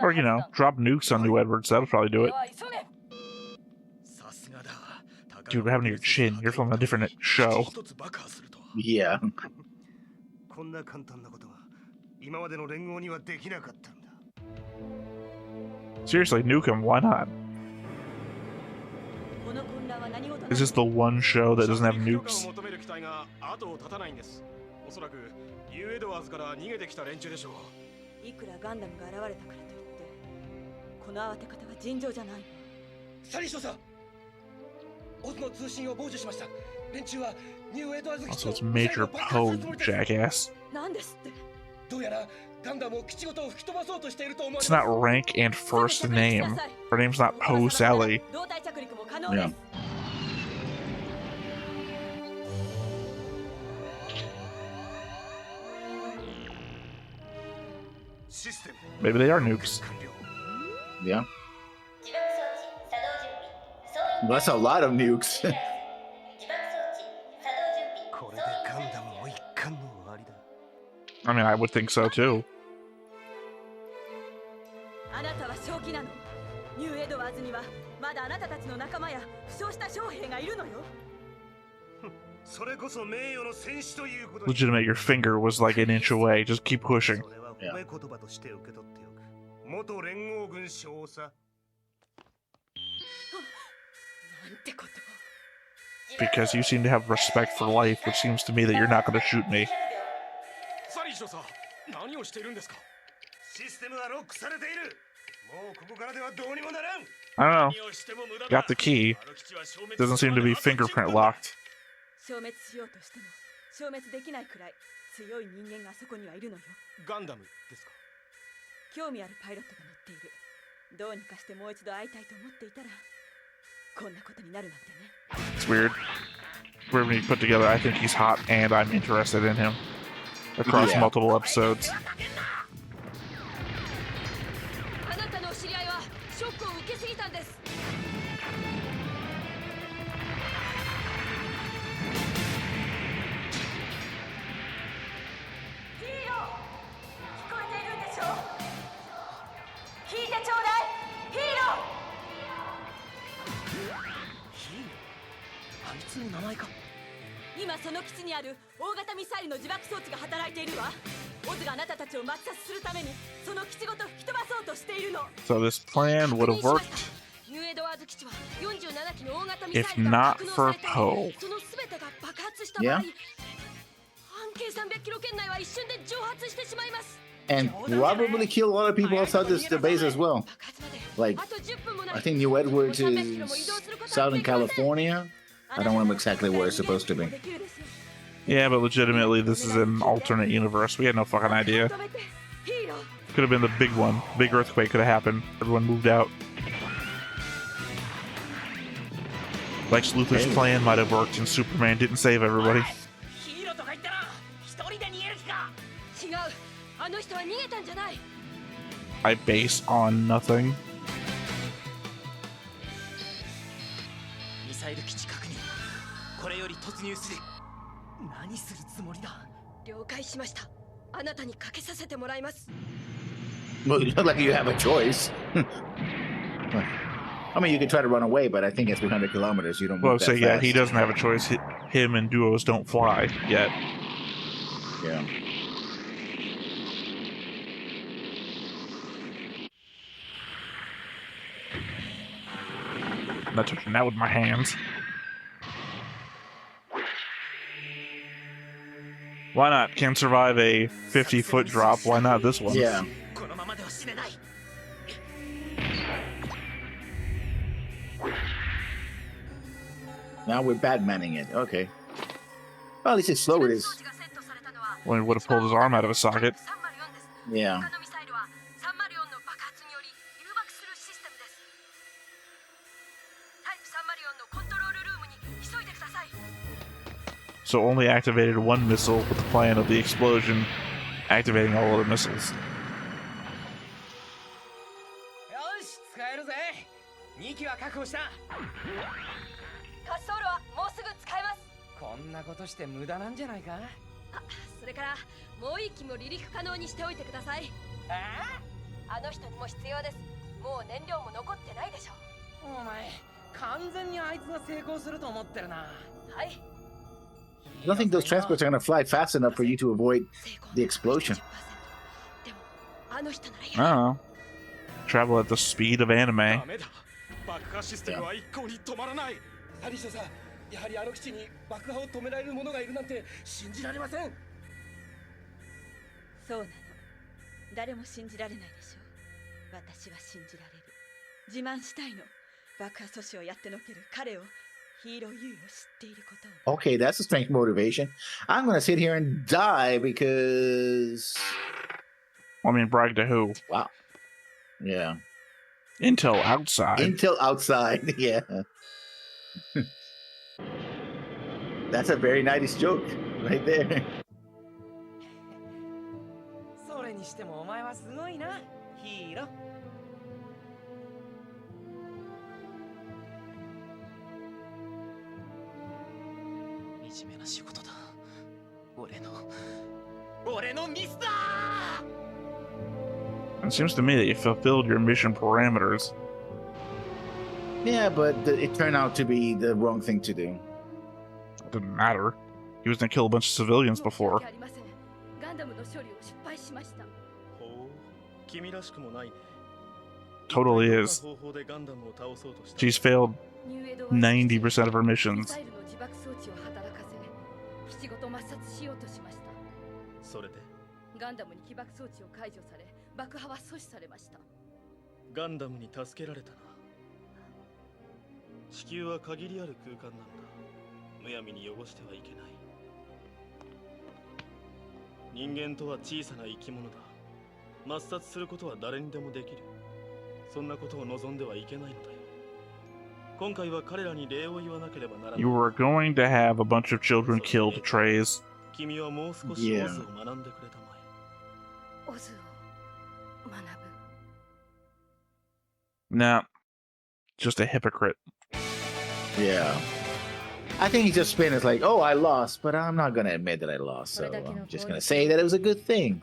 Or, you know, drop nukes on New Edwards. That'll probably do it. Dude, what happened to your chin? You're from a different show. Yeah. Seriously, nuke him. Why not? Is this the one show that doesn't have nukes? いくらガンダムが現れたからといってこの慌て方は尋常じゃない。サリー少佐、オズの通信を傍受しました。連中はニューエドワーズ基地 Also, を it's Major Poe, you jackass. なんですって。どうやらガンダムを基地ごと吹き飛ばそうとしていると思われ It's not rank and first name. Her name's not Poe Sally. 胴体着陸も可能です。Maybe they are nukes. Yeah. That's a lot of nukes. これでガンダムも一巻の終わりだ。 I mean, I would think so too. あなたは正気なの？ニューエドワーズにはまだあなたたちの仲間や負傷した将兵がいるのよ。それこそ名誉の戦士ということ。 Legitimate, your finger was like an inch away. Just keep pushing. それは褒め言葉として受け取っておく。元連合軍少佐。なんてこと。 Because you seem to have respect for life, which seems to me that you're not going to shoot me. サリー少佐、何をしているんですか？システムはロックされている。もうここからではどうにもならん。 I don't know. Got the key. Doesn't seem to be fingerprint locked. 消滅しようとしても消滅できないくらい強い人間がそこにはいるのよ。ガンダムですか？興味あるパイロットが乗っている。どうにかしてもう一度会いたいと思っていたらこんなことになるなんてね。 It's weird. Everybody put together, I think he's hot and I'm interested in him. Across Yeah. multiple episodes. あなたのお知り合いはショックを受けすぎたんです。ヒーロー、聞こえているんでしょ？聞いてちょうだい、ヒーロー。あいつの名前か。今その基地にある大型ミサイルの自爆装置が働いているわ。オズがあなたたちを抹殺するためにその基地ごと吹き飛ばそうとしているの。 So this plan would have worked ニューエドワーズ基地は47機の大型ミサイ if ルが not 格納さ for れて Poe. その全てが爆発した場合、 Yeah. 半径300キロ圏内は一瞬で蒸発してしまいます。 And probably kill a lot of people outside the base as well. 爆発まで Like, あと10分もない I think New Edwards もう300キロも移動 is することは Southern できません。 California. I don't remember exactly where it's supposed to be. Yeah, but legitimately, this is an alternate universe. We had no fucking idea. Could have been the big one. Big earthquake could have happened. Everyone moved out. Lex Luthor's plan might have worked and Superman didn't save everybody. ヒーローとか言ったら一人で逃げる気か。違う、あの人は逃げたんじゃない。 I base on nothing. ミサイル基地確認。これより突入する。何するつもりだ？了解しました。あなたにかけさせてもらいます。 Well, you look like you have a choice. I mean, you can try to run away, but I think at 300 kilometers, you don't move Well, that so yeah, fast. he doesn't have a choice. Him and duos don't fly yet. Yeah. I'm not touching that with my hands. Why not? Can survive a 50-foot drop. Why not this one? Yeah. このままでは死ねない。 Now we're Batmaning it. Okay. Well, at least it's slow. It is. Well, he would have pulled his arm out of his socket. Yeah. So only activated one missile with the plan of the explosion activating all other missiles. よし、使えるぜ。2機は確保した。滑走路はもうすぐ使えます。こんなことして無駄なんじゃないか？あ、それからもう一機も離陸可能にしておいてください。あの人にも必要です。もう燃料も残ってないでしょ。お前、完全にあいつが成功すると思ってるな。はい。 I don't think those transports are going to fly fast enough for you to avoid the explosion. でもあの人なら I don't know. Travel at the speed of anime. ダメだ。爆破システムは一向に止まらない。サリー少佐、やはりあの基地に爆破を止められる者がいるなんて信じられません。そうなの。誰も信じられないでしょ。私は信じられる。自慢したいの。爆破阻止をやってのける彼を、ヒーロー優位を知っていることを。 Okay, that's a strength motivation. I'm going to sit here and die because. I mean, brag to who? Wow. Yeah. Intel outside. Intel outside. Yeah. That's a very nice joke right there. それににしてもお前はすごいな、ヒーロー。惨めな仕事だ。俺のミスだ。 It seems to me that you fulfilled your mission parameters. Yeah, but it turned out to be the wrong thing to do. It didn't matter. He was gonna kill a bunch of civilians before. ガンダムの処理を失敗しました。ほう、君らしくもないね。 Totally is. She's failed 90% of her missions. ミサイルの自爆装置を働かせ、基地ごと抹殺しようとしました。それでガンダムに起爆装置を解除され、爆破は阻止されました。ガンダムに助けられたな。地球は限りある空間なんだ。むやみに汚してはいけない。人間とは小さな生き物だ。抹殺することは誰にでもできる。そんなことを望んではいけないのだよ。今回は彼らに礼を言わなければならない。You were going to have a bunch of children killed, Treize. 君はもう少しオズを学んでくれたまえ。オズを学ぶ。 Nah. Just a hypocrite. Yeah. I think he's just been as like, oh, I lost, but I'm not going to admit that I lost. So I'm just going to say that it was a good thing.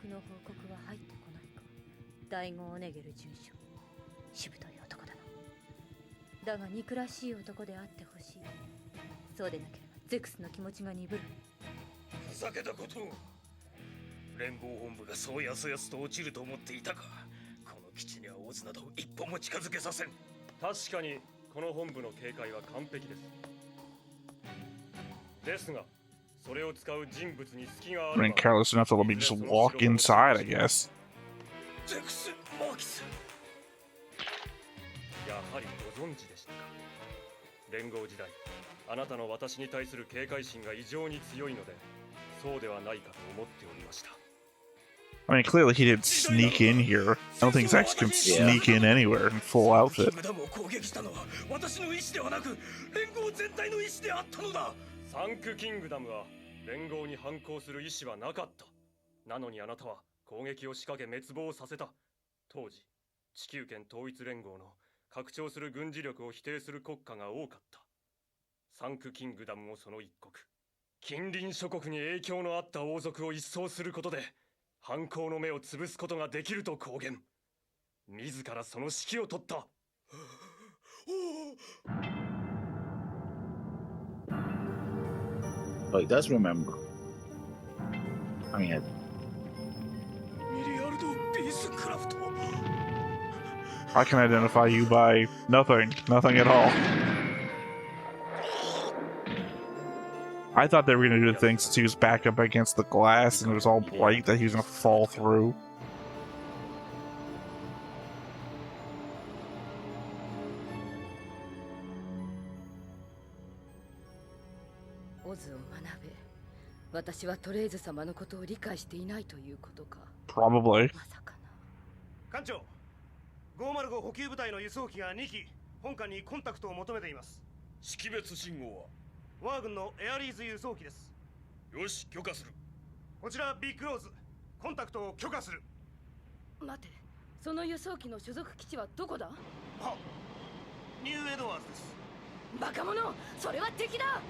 だが憎らしい男であってほしい。そうでなければゼクスの気持ちが鈍る。ふざけたことを。連合本部がそうやすやすと落ちると思っていたか。この基地にはオズなど一歩も近づけさせん。確かにこの本部の警戒は完璧です。ですが、それを使う人物に隙があ I mean, careless enough to let me just walk inside, I guess. ゼクス・マーキス。やはりご存知でしたか。連合時代、あなたの私に対する警戒心が異常に強いので、そうではないかと思っておりました。I mean, clearly he didn't sneak in here. I don't think Zax can sneak in anywhere in full outfit. キングダムを攻撃したのは私の意思ではなく、連合全体の意思であったのだ。サンクキングダムは連合に反抗する意思はなかった。なのにあなたは攻撃を仕掛け滅亡させた。当時、地球圏統一連合の拡張する軍事力を否定する国家が多かった。サンクキングダムもその一国。近隣諸国に影響のあった王族を一掃することで、反抗の芽を潰すことができると公言。自らその指揮を取った。Oh, he does remember. I mean, ミリアルド・ピースクラフト。 I can identify you by nothing. Nothing at all. I thought they were going to do things to his back up against the glass and it was all bright that he was going to fall through. オズを学べ。私はトレイズ様のことを理解していないということか。 Probably. まさかな。艦長、505補給部隊の輸送機が2機、本艦にコンタクトを求めています。識別信号は我が軍のエアリーズ輸送機です。よし、許可する。こちら B クローズ、コンタクトを許可する。待て、その輸送機の所属基地はどこだ？は、ニューエドワーズです。バカ者、それは敵だ。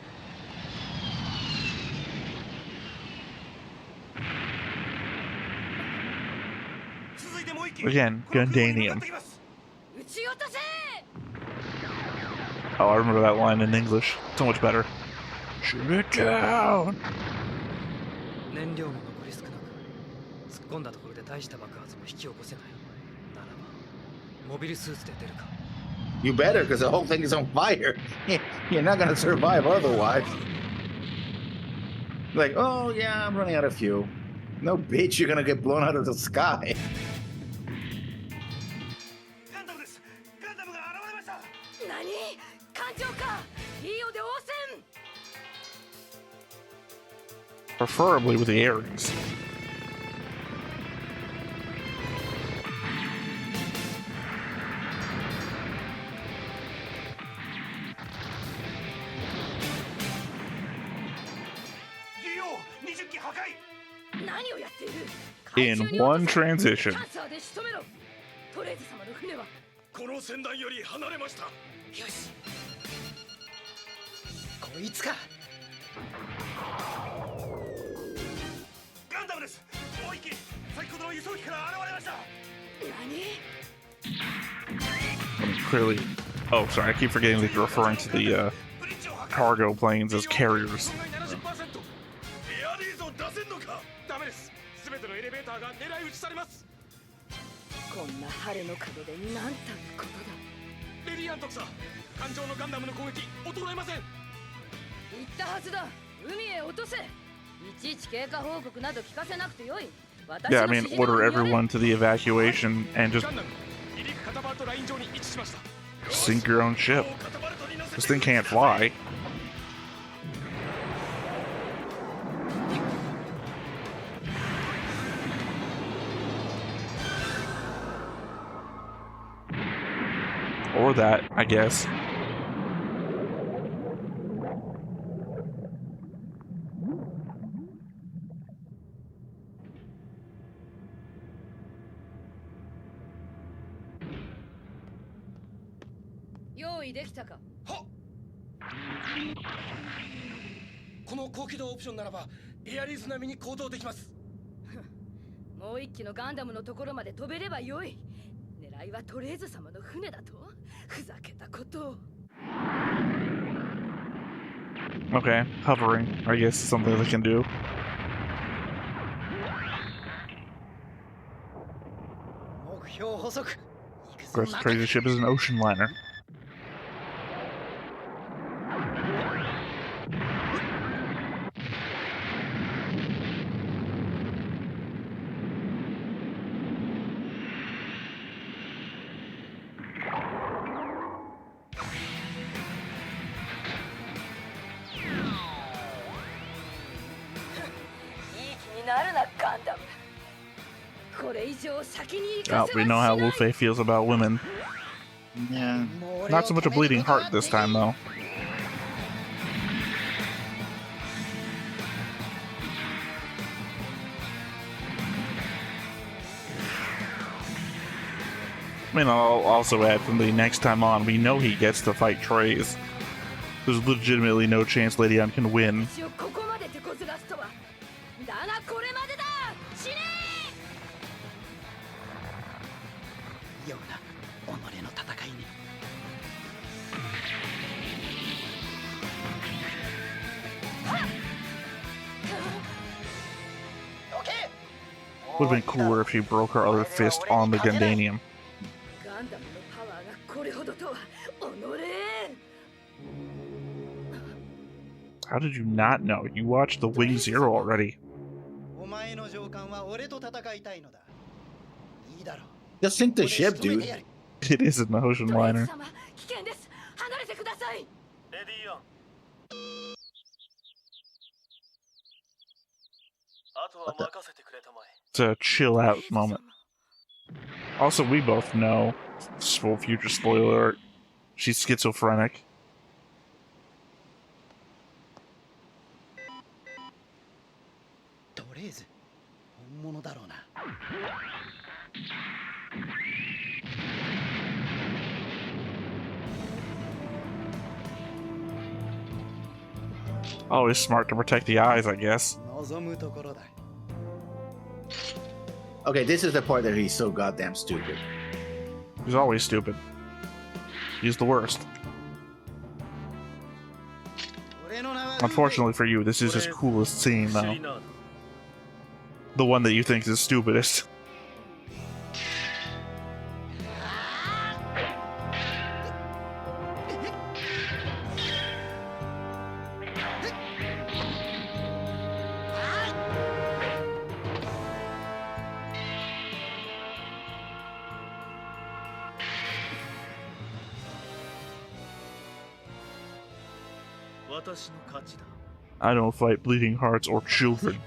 続いてもう一機。 Again, Gundanium. 撃ち落とせ！ Oh, I remember that line in English. So much better. Shoot it down! 燃料も残り少なく、突っ込んだところで大した爆発も引き起こせない。ならば、モビルスーツで出るか。 you better, because the whole thing is on fire. You're not gonna survive otherwise. Like, oh yeah, I'm running out of fuel. No, bitch, you're gonna get blown out of the sky. ガンダムです。ガンダムが現れました。何？艦長か？いいよで応戦。 Preferably with the Aries. 20機破壊。何をやっている？ in one transition. トレーズ様の船はこの船団より離れました。よしこいつか。ガンダムです。もう一機先ほどの輸送機から現れました。Clearly, oh, sorry, I keep forgetting that you're referring to the cargo planes as carriers. エアリーズを出せんのか。ダメです。すべてのエレベーターが狙い撃ちされます。こんな晴れの角でなんたることだ。レディアン特佐、艦上のガンダムの攻撃衰えません。言ったはずだ。海へ落とせ。いちいち経過報告など聞かせなくてよい。 Yeah, I mean, order everyone to the evacuation and just sink your own ship. This thing can't fly. Or that, I guess. Ha! この高機動オプションならばエアリーズ並みに行動できます。もう一機のガンダムのところまで飛べればよい。狙いはトレーズ様の船だと。ふざけたことを。Okay, hovering, I guess, is something they can do. Of course, Treize ship is an ocean liner. Oh, we know how Wolfei feels about women. Yeah. Not so much a bleeding heart this time, though. I mean, I'll also add from the next time on, we know he gets to fight Treize. There's legitimately no chance Lady Anne can win. Would have been cooler if she broke her other fist on the Gundanium. How did you not know? You watched the Wing Zero already. Just sink the ship, dude. It is an ocean liner. It's a chill out moment. Also, we both know, future spoiler alert, she's schizophrenic. Always smart to protect the eyes, I guess. Okay, this is the part that he's so goddamn stupid. He's always stupid. He's the worst. Unfortunately for you, this is his coolest scene, though. The one that you think is stupidest. I don't fight bleeding hearts or children.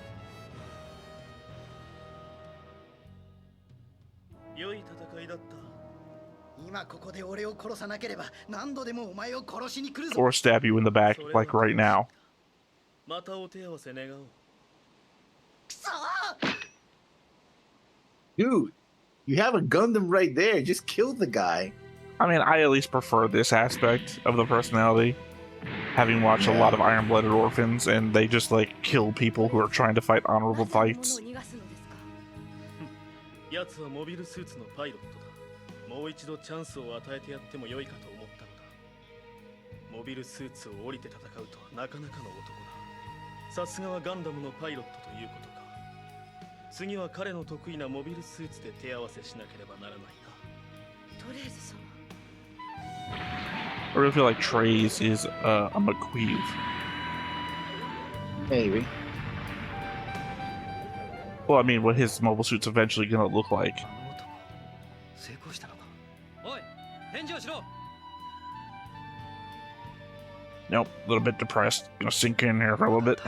Or stab you in the back, like right now. Dude, you have a Gundam right there. Just kill the guy. I mean, I at least prefer this aspect of the personality. Having watched a lot of Iron-Blooded Orphans, and they just like kill people who are trying to fight honorable fights. 奴はモビルスーツのパイロットだ。もう一度チャンスを与えてやっても良いかと思ったのだ。モビルスーツを降りて戦うとはなかなかの男だ。さすがはガンダムのパイロットということか。次は彼の得意なモビルスーツで手合わせしなければならないな。トレーズ様。I really feel like Treize is a McQueeve. Maybe. Well, I mean, what his mobile suit's eventually gonna look like. Nope, a little bit depressed. Gonna sink in here for a little bit.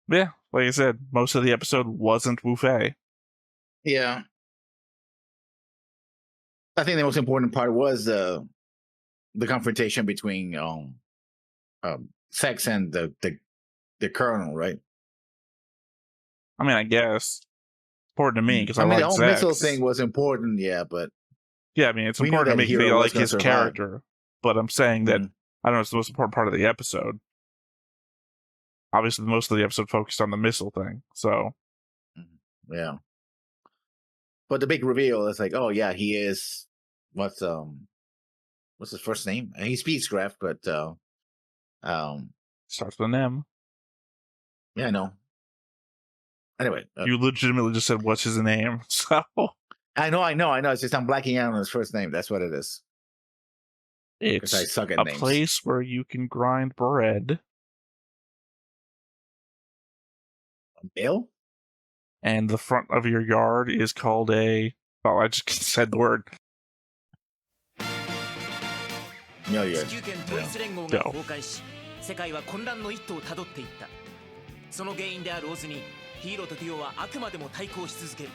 Yeah, like I said, most of the episode wasn't Wu Fei. Yeah. I think the most important part was the confrontation between Sex and the Colonel, right? I mean, I guess important to me because I mean, like the whole Sex. missile thing was important, yeah, but yeah, I mean, it's we knew important to that me because I hero like was gonna his survive. character. But I'm saying that I don't know, it's the most important part of the episode. Obviously, most of the episode focused on the missile thing, so yeah. But the big reveal is like, oh yeah, he is what's his first name? And he's Speedcraft, but starts with an M. Yeah, I know. Anyway, you legitimately just said what's his name, so I know. It's just I'm blacking out on his first name. That's what it is. It's I suck at a names. place where you can grind bread. Mill? And the front of your yard is called a... Oh, I just said the word. No, you're... 地球圏統一連合が崩壊し、世界は混乱の一途をたどっていった。その原因であるオズにヒーローとデュオはあくまでも対抗し続ける。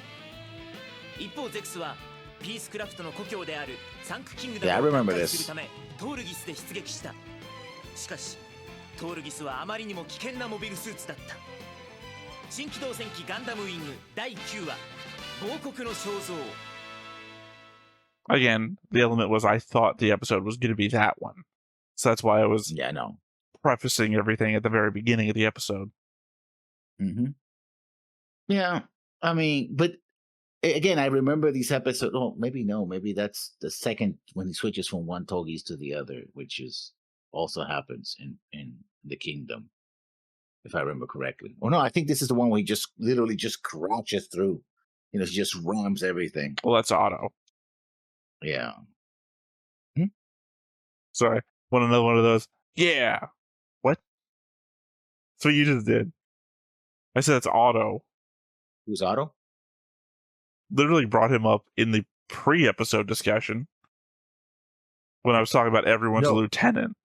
一方ゼクスはピースクラフトの故郷であるサンクキングダムを破壊するためトールギスで出撃した。しかしトールギスはあまりにも危険なモビルスーツだった。新機動戦機ガンダムウィング第9話亡国の肖像。 Again, the element was I thought the episode was going to be that one. So that's why I was prefacing everything at the very beginning of the episode. Mm-hmm. Yeah, I mean, but again, I remember these episodes. Oh, maybe that's the second when he switches from one Togis to the other, which is also happens in the Kingdom, if I remember correctly. Oh no, I think this is the one where he just literally just crouches through. You know, he just rams everything. Well, that's Auto. Yeah. Sorry, want another one of those? Yeah. What? That's what you just did. I said it's Auto. Who's Auto? Literally brought him up in the pre-episode discussion when I was talking about everyone's a lieutenant.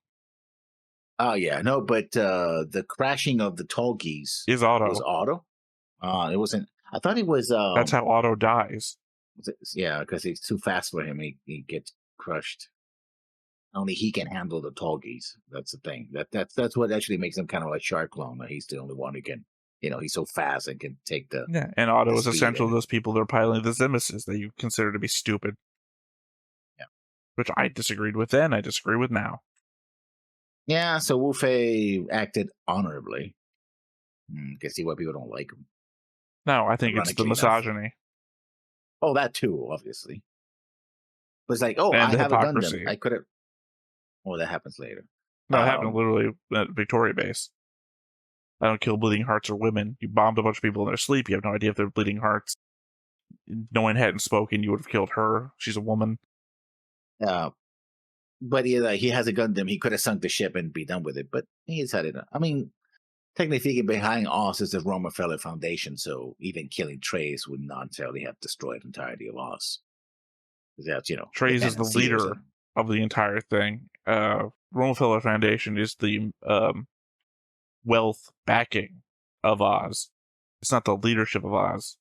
Oh yeah, no, but the crashing of the Tolkis is Auto. Was Auto? It wasn't. I thought it was. That's how Auto dies. Yeah, because he's too fast for him. He gets crushed. Only he can handle the Tolkis. That's the thing. That's what actually makes him kind of like Shark Clone. He's the only one who can. You know, he's so fast and can take the. Yeah, and Auto is essential to those people that are piloting the Nemesis that you consider to be stupid. Yeah, which I disagreed with then. I disagree with now. Yeah, so Wu Fei acted honorably. Can see why people don't like him. No, I think it's the misogyny. Oh, that too, obviously. But it's like, oh, and I have hypocrisy. a Gundam. I could have. Oh, that happens later. No, it happened literally at Victoria Base. I don't kill bleeding hearts or women. You bombed a bunch of people in their sleep. You have no idea if they're bleeding hearts. No one hadn't spoken. You would have killed her. She's a woman. But he has a Gundam. He could have sunk the ship and be done with it. But he's had it. I mean, technically speaking, behind Oz is the Rockefeller Foundation. So even killing Treize would not necessarily have destroyed the entirety of Oz. That's, you know, Treize is the leader of the entire thing. Rockefeller Foundation is the wealth backing of Oz. It's not the leadership of Oz.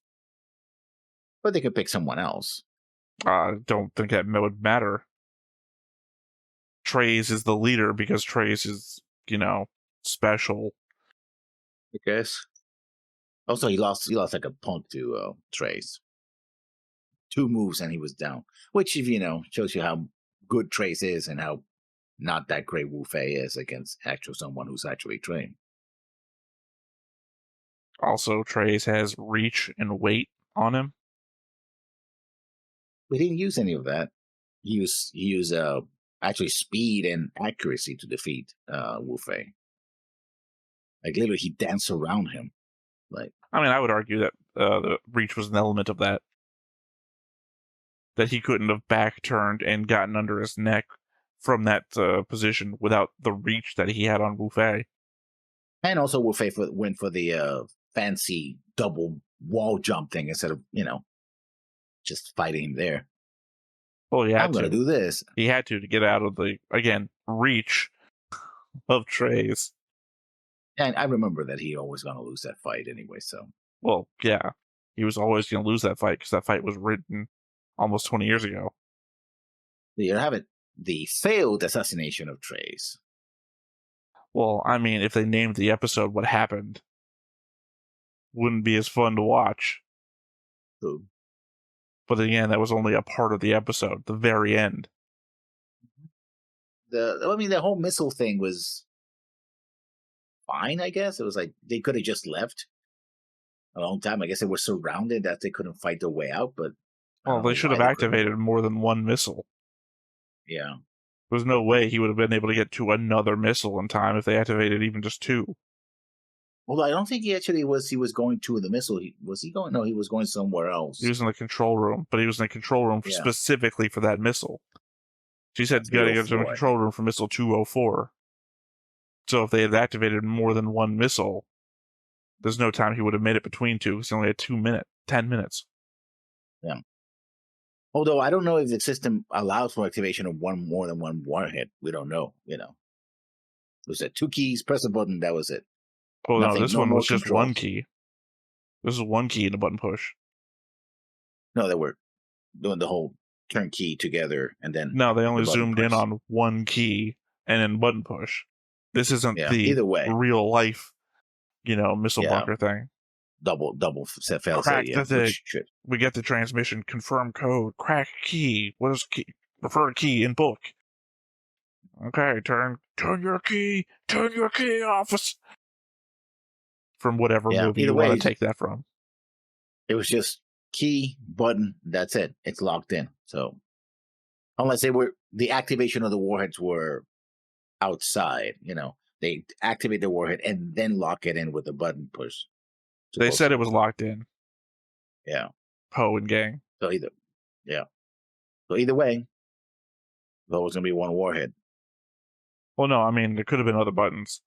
But they could pick someone else. I don't think that would matter. Treize is the leader because Treize is, special. I guess. Also, he lost like a punk to Treize. 2 moves and he was down. Which, if shows you how good Treize is and how not that great Wu Fei is against someone who's actually trained. Also, Treize has reach and weight on him. But he didn't use any of that. He used actually speed and accuracy to defeat Wu Fei. Like literally, he danced around him. Like, I mean, I would argue that the reach was an element of that. That he couldn't have back turned and gotten under his neck from that position without the reach that he had on Wu Fei. And also, Wu Fei went for the fancy double wall jump thing instead of just fighting him there. Well, I'm going to do this. He had to get out of the, again, reach of Treize. And I remember that he always going to lose that fight anyway, so. Well, yeah. He was always going to lose that fight because that fight was written almost 20 years ago. You have it. The failed assassination of Treize. Well, I mean, if they named the episode What Happened, wouldn't be as fun to watch. True. But again, that was only a part of the episode, the very end. The whole missile thing was fine, I guess. It was like they could have just left a long time. I guess they were surrounded that they couldn't fight their way out, but well, they should have activated more than one missile. Yeah. There's no way he would have been able to get to another missile in time if they activated even just 2. Well, I don't think he actually was. He was going to the missile. Was he going? No, he was going somewhere else. He was in the control room, but he was in the control room specifically for that missile. She said you got to go to the control room for missile 204. So if they had activated more than one missile, there's no time he would have made it between 2 because he only had 10 minutes. Yeah. Although I don't know if the system allows for activation of more than one warhead. We don't know. It was 2 keys, press a button, that was it. Oh, no, this one was just 1 key. This is 1 key and a button push. No, they were doing the whole turnkey together and then... No, they only zoomed in on 1 key and then button push. This isn't the real life, missile bunker thing. Double fail. Crack the thing. We get the transmission. Confirm code. Crack key. What is key? Preferred key in book. Okay, turn your key. Turn your key, office. From whatever movie you want to take that from. It was just key, button, that's it. It's locked in. So, unless the activation of the warheads were outside, they activate the warhead and then lock it in with the button push. They said it was locked in. Yeah. Poe and gang. So either way, there was going to be 1 warhead. Well, no, I mean, there could have been other buttons.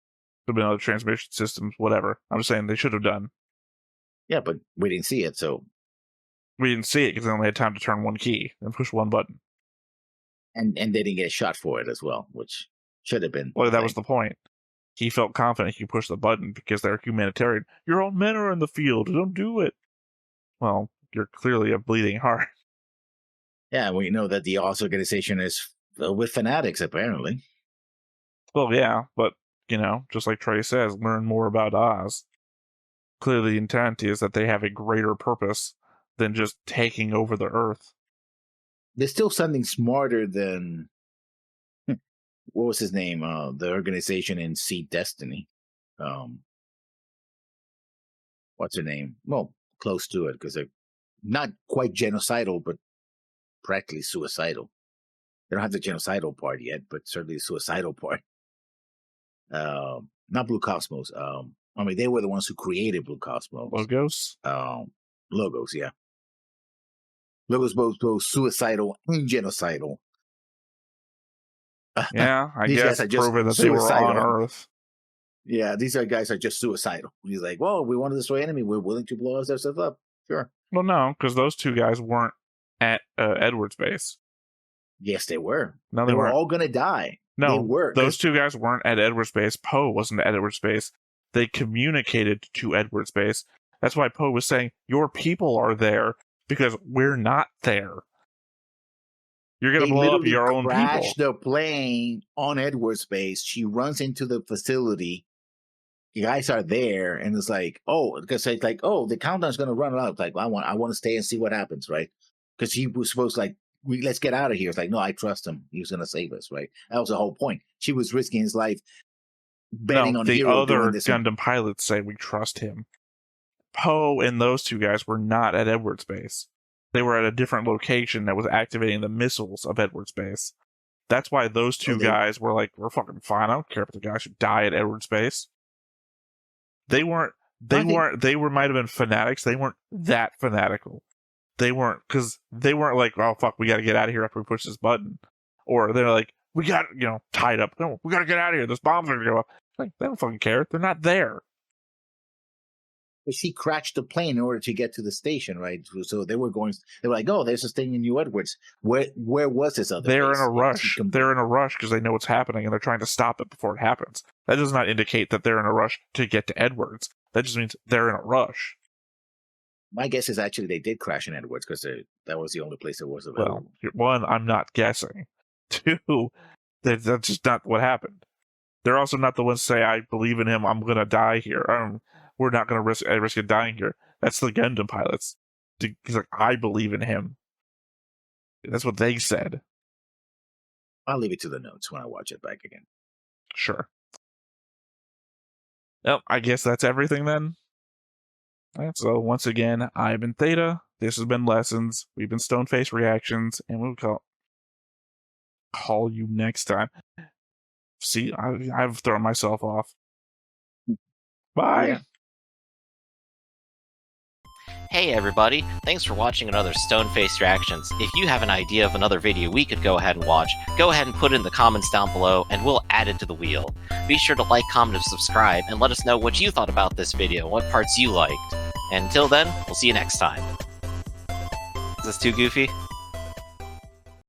Could have been other transmission systems, whatever. I'm just saying they should have done. Yeah, but we didn't see it, so... We didn't see it because they only had time to turn 1 key and push 1 button. And they didn't get shot for it as well, which should have been... Well, that was the point. He felt confident he could push the button because they're humanitarian. Your own men are in the field. Don't do it. Well, you're clearly a bleeding heart. Yeah, we know that the Oz organization is with fanatics, apparently. Well, yeah, but, just like Trey says, learn more about Oz. Clearly the intent is that they have a greater purpose than just taking over the Earth. There's still something smarter than... What was his name? The organization in Seed Destiny. What's her name? Well, close to it, because they're not quite genocidal, but practically suicidal. They don't have the genocidal part yet, but certainly the suicidal part. Not Blue Cosmos. They were the ones who created Blue Cosmos. Logos? Logos, yeah. Logos both suicidal and genocidal. Yeah, I guess proving that they were on Earth. Yeah, these guys are just suicidal. He's like, well, we want to destroy enemy. We're willing to blow ourselves up. Sure. Well, no, because those 2 guys weren't at Edward's base. Yes, they were. No, they were all going to die. No, they were. Those 2 guys weren't at Edward's base. Poe wasn't at Edward's base. They communicated to Edward's base. That's why Poe was saying, your people are there because we're not there. You're gonna They blow up literally your own people. crash the plane on Edward's base. She runs into the facility. The guys are there, and it's like, oh, because it's like, oh, the countdown's gonna run out. It's like, I want to stay and see what happens, right? Because he was supposed to, like, let's get out of here. It's like, no, I trust him. He was gonna save us, right? That was the whole point. She was risking his life, betting on the Hero other doing this. Gundam pilots say we trust him. Poe and those two guys were not at Edward's base. They were at a different location that was activating the missiles of Edward's base. That's why those two guys were like, we're fucking fine. I don't care if the guys should die at Edward's base. They weren't. They might have been fanatics. They weren't that fanatical. They weren't, because they weren't like, oh fuck, we got to get out of here after we push this button, or they're like, we got, tied up. No, we got to get out of here. Those bombs are gonna go up. Like, they don't fucking care. They're not there. But she crashed the plane in order to get to the station, right? So they were like, oh, there's this thing in New Edwards. Where was this other? They're place? in a rush. They're in a rush because they know what's happening and they're trying to stop it before it happens. That does not indicate that they're in a rush to get to Edwards. That just means they're in a rush. My guess is actually they did crash in Edwards because that was the only place that was available. Well, one, I'm not guessing. Two, that's just not what happened. They're also not the ones to say, I believe in him, I'm going to die here. We're not going to risk it dying here. That's the Gundam pilots. He's like, I believe in him. That's what they said. I'll leave it to the notes when I watch it back again. Sure. Well, I guess that's everything then. All right, so once again, I've been Theta. This has been Lessons. We've been Stoneface Reactions, and we'll call you next time. See, I've thrown myself off. Bye. Yeah. Hey everybody, thanks for watching another Stoneface Reactions. If you have an idea of another video we could go ahead and watch, go ahead and put it in the comments down below and we'll add it to the wheel. Be sure to like, comment, and subscribe, and let us know what you thought about this video, what parts you liked. And until then, we'll see you next time. Is this too goofy?